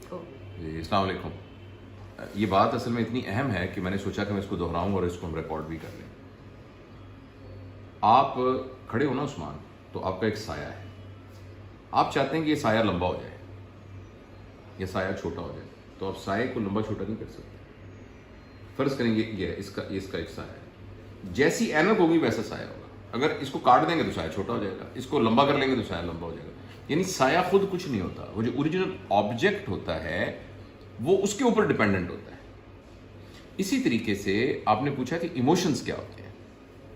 جی السلام علیکم۔ یہ بات اصل میں اتنی اہم ہے کہ میں نے سوچا کہ میں اس کو دہراؤں اور اس کو ہم ریکارڈ بھی کر لیں۔ آپ کھڑے ہو نا عثمان، تو آپ کا ایک سایہ ہے، آپ چاہتے ہیں کہ یہ سایہ لمبا ہو جائے یا سایہ چھوٹا ہو جائے، تو آپ سایہ کو لمبا چھوٹا نہیں کر سکتے۔ فرض کریں گے یہ اس کا ایک سایہ ہے، جیسی اینک ہوگی ویسا سایہ ہوگا۔ اگر اس کو کاٹ دیں گے تو سایہ چھوٹا ہو جائے گا، اس کو لمبا کر لیں گے تو سایہ لمبا ہو جائے گا۔ یعنی سایہ خود کچھ نہیں ہوتا، وہ جو اوریجنل آبجیکٹ ہوتا ہے وہ اس کے اوپر ڈیپینڈنٹ ہوتا ہے۔ اسی طریقے سے آپ نے پوچھا کہ ایموشنز کیا ہوتے ہیں۔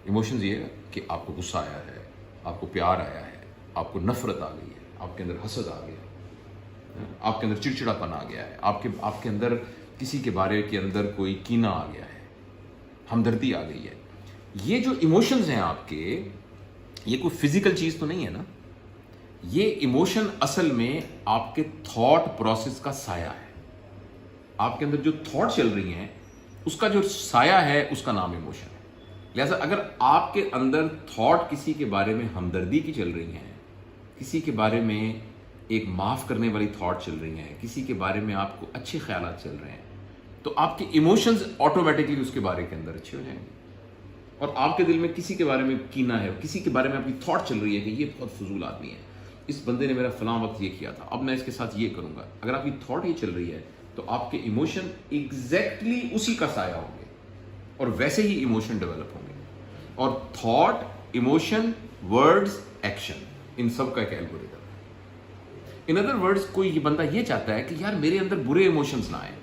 ایموشنز یہ ہے کہ آپ کو غصہ آیا ہے، آپ کو پیار آیا ہے، آپ کو نفرت آ گئی ہے، آپ کے اندر حسد آ گیا، آپ کے اندر چڑچڑاپن آ گیا ہے، آپ کے اندر کسی کے بارے کے اندر کوئی کینہ آ گیا ہے، ہمدردی آ گئی ہے۔ یہ جو ایموشنز ہیں آپ کے، یہ کوئی فزیکل چیز تو نہیں ہے نا۔ یہ ایموشن اصل میں آپ کے تھاٹ پروسیس کا سایہ ہے۔ آپ کے اندر جو تھاٹ چل رہی ہیں اس کا جو سایہ ہے اس کا نام ایموشن ہے۔ لہذا اگر آپ کے اندر تھاٹ کسی کے بارے میں ہمدردی کی چل رہی ہیں، کسی کے بارے میں ایک معاف کرنے والی تھاٹ چل رہی ہیں، کسی کے بارے میں آپ کو اچھے خیالات چل رہے ہیں، تو آپ کے ایموشنز آٹومیٹکلی اس کے بارے کے اندر اچھے ہو جائیں گے۔ اور آپ کے دل میں کسی کے بارے میں کینہ ہے، کسی کے بارے میں آپ کی تھاٹ چل رہی ہے کہ یہ بہت فضول آدمی ہے، اس بندے نے میرا فلاں وقت یہ کیا تھا، اب میں اس کے ساتھ یہ کروں گا۔ اگر آپ کی تھاٹ یہ چل رہی ہے تو آپ کے ایموشن ایگزیکٹلی اسی کا سایہ ہوں گے اور ویسے ہی ایموشن ڈیولپ ہوں گے۔ اور تھاٹ، ایموشن، ورڈز، ایکشن، ان سب کا ایک الگورتھم ہے۔ ان ادر ورڈز کوئی یہ بندہ یہ چاہتا ہے کہ یار میرے اندر برے ایموشنز نہ آئیں،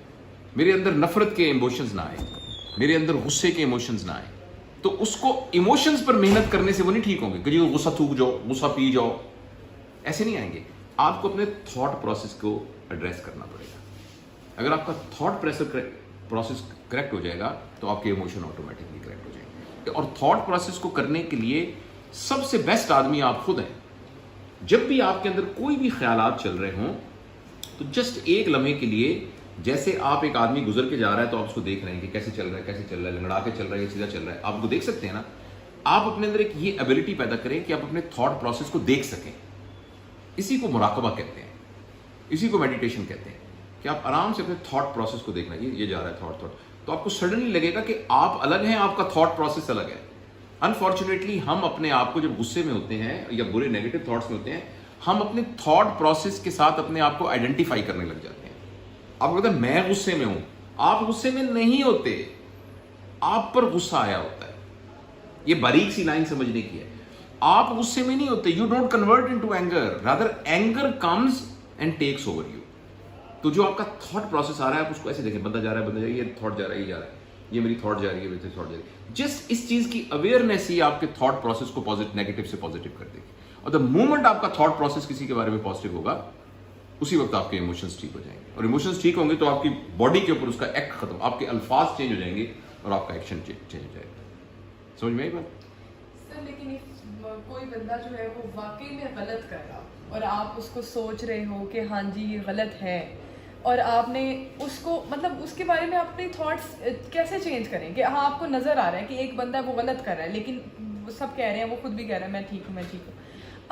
میرے اندر نفرت کے ایموشنز نہ آئیں، میرے اندر غصے کے ایموشنز نہ آئیں، تو اس کو ایموشنز پر محنت کرنے سے وہ نہیں ٹھیک ہوں گے کہ جی غصہ تھوک جاؤ، غصہ پی جاؤ، ایسے نہیں آئیں گے۔ آپ کو اپنے تھاٹ پروسیس کو ایڈریس کرنا پڑے گا۔ اگر آپ کا تھاٹ پروسیس کریکٹ ہو جائے گا تو آپ کے ایموشن آٹومیٹکلی کریکٹ ہو جائیں گے۔ اور تھاٹ پروسیس کو کرنے کے لیے سب سے بیسٹ آدمی آپ خود ہیں۔ جب بھی آپ کے اندر کوئی بھی خیالات چل رہے ہوں تو جسٹ ایک لمحے کے لیے، جیسے آپ ایک آدمی گزر کے جا رہا ہے تو آپ اس کو دیکھ رہے ہیں کہ کیسے چل رہا ہے، کیسے چل رہا ہے، لنگڑا کے چل رہا ہے یا سیدھا چل رہا ہے، آپ کو دیکھ سکتے ہیں نا۔ آپ اپنے اندر ایک یہ ایبلٹی پیدا کریں کہ آپ اپنے تھاٹ پروسیس کو دیکھ سکیں۔ اسی کو مراقبہ کہتے ہیں، اسی کو میڈیٹیشن کہتے ہیں، کہ آپ آرام سے اپنے تھاٹ پروسیس کو دیکھنا۔ یہ جا رہا ہے تھاٹ، تو آپ کو سڈنلی لگے گا کہ آپ الگ ہیں، آپ کا تھاٹ پروسیس الگ ہے۔ انفارچونیٹلی ہم اپنے آپ کو جب غصے میں ہوتے ہیں یا برے نیگیٹو تھاٹس میں ہوتے ہیں، ہم اپنے تھاٹ پروسیس کے ساتھ اپنے آپ کو آئیڈینٹیفائی کرنے لگ جاتے ہیں۔ آپ کو کہتے ہیں میں غصے میں ہوں، آپ غصے میں نہیں ہوتے، آپ پر غصہ آیا ہوتا ہے۔ یہ باریک سی لائن سمجھنے کی ہے۔ آپ غصے میں نہیں ہوتے، you don't convert into anger, rather anger comes and takes over you. تو جو آپ کا تھاٹ پروسیس آ رہا ہے آپ اس کو ایسے دیکھیں، بندہ جا رہا ہے، بندہ جا رہا ہے، یہ تھاٹ جا رہا ہے، یہ جا رہا ہے، یہ میری تھاٹ جا رہی ہے، میری تھاٹ جا رہی ہے۔ جس اس چیز کی اویئرنیس ہی آپ کے تھاٹ پروسیس کو نیگیٹو سے پازیٹیو کر دے گی۔ اور دا مومنٹ آپ کا تھاٹ پروسیس کسی کے بارے میں پازیٹیو ہوگا، اسی وقت آپ کے ایموشنز ٹھیک ہو جائیں گے۔ اور ایموشنز ٹھیک ہوں گے تو آپ کی باڈی کے اوپر اس کا ایکٹ ختم، آپ کے الفاظ چینج ہو جائیں گے اور آپ کا ایکشن چینج ہو جائے گا۔ سمجھ میں آئی بات؟ سر لیکن کوئی بندہ جو ہے وہ واقعی میں غلط کر رہا اور آپ اس کو سوچ رہے ہو کہ ہاں جی یہ غلط ہے، اور آپ نے اس کو مطلب اس کے بارے میں اپنے تھاٹس کیسے چینج کریں کہ ہاں آپ کو نظر آ رہا ہے کہ ایک بندہ وہ غلط کر رہا ہے، لیکن سب کہہ رہے ہیں، وہ خود بھی کہہ رہا ہے میں ٹھیک ہوں، میں ٹھیک ہوں،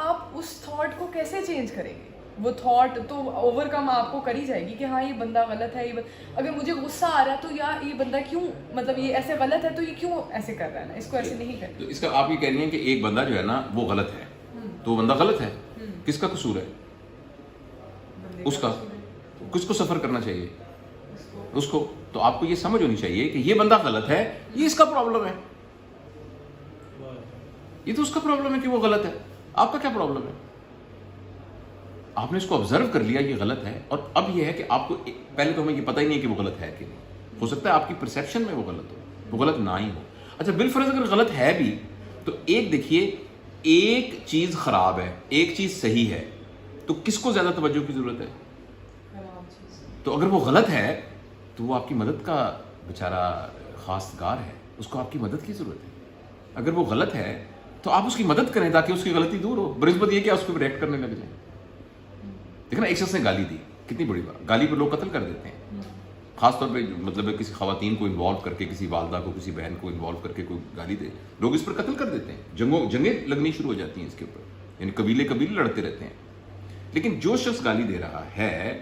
آپ اس تھاٹ کو کیسے چینج کریں گے؟ وہ تھاٹ تو اوور کم آپ کو کری جائے گی کہ ہاں یہ بندہ غلط ہے، اگر مجھے غصہ آ رہا ہے تو یار یہ بندہ کیوں، مطلب یہ ایسے غلط ہے تو یہ کیوں ایسے کر رہا ہے نا، اس کو ایسے نہیں کرنا۔ تو اس کا آپ یہ کہہ رہی ہیں کہ ایک بندہ جو ہے نا وہ غلط ہے، تو وہ بندہ غلط ہے، کس کا قصور ہے؟ اس کا۔ کس کو سفر کرنا چاہیے؟ اس کو۔ تو آپ کو یہ سمجھ ہونی چاہیے کہ یہ بندہ غلط ہے، یہ اس کا پرابلم ہے، یہ تو اس کا پرابلم ہے کہ وہ غلط ہے، آپ کا کیا پرابلم ہے؟ آپ نے اس کو آبزرو کر لیا یہ غلط ہے، اور اب یہ ہے کہ آپ کو پہلے تو ہمیں یہ پتہ ہی نہیں کہ وہ غلط ہے کہ نہیں، ہو سکتا ہے آپ کی پرسیپشن میں وہ غلط ہو، وہ غلط نہ ہی ہو۔ اچھا بالفرض اگر غلط ہے بھی تو ایک دیکھیے، ایک چیز خراب ہے، ایک چیز صحیح ہے، تو کس کو زیادہ توجہ کی ضرورت ہے؟ تو اگر وہ غلط ہے تو وہ آپ کی مدد کا بیچارہ خواستگار ہے، اس کو آپ کی مدد کی ضرورت ہے۔ اگر وہ غلط ہے تو آپ اس کی مدد کریں تاکہ اس کی غلطی دور ہو، بنسبت یہ کہ اس پہ ریئیکٹ کرنے لگ جائیں۔ دیکھنا ایک شخص نے گالی دی، کتنی بڑی بات، گالی پہ لوگ قتل کر دیتے ہیں، خاص طور پہ مطلب کسی خواتین کو انوالو کر کے، کسی والدہ کو، کسی بہن کو انوالو کر کے کوئی گالی دے، لوگ اس پر قتل کر دیتے ہیں، جنگیں لگنی شروع ہو جاتی ہیں اس کے اوپر، یعنی قبیلے لڑتے رہتے ہیں۔ لیکن جو شخص گالی دے رہا ہے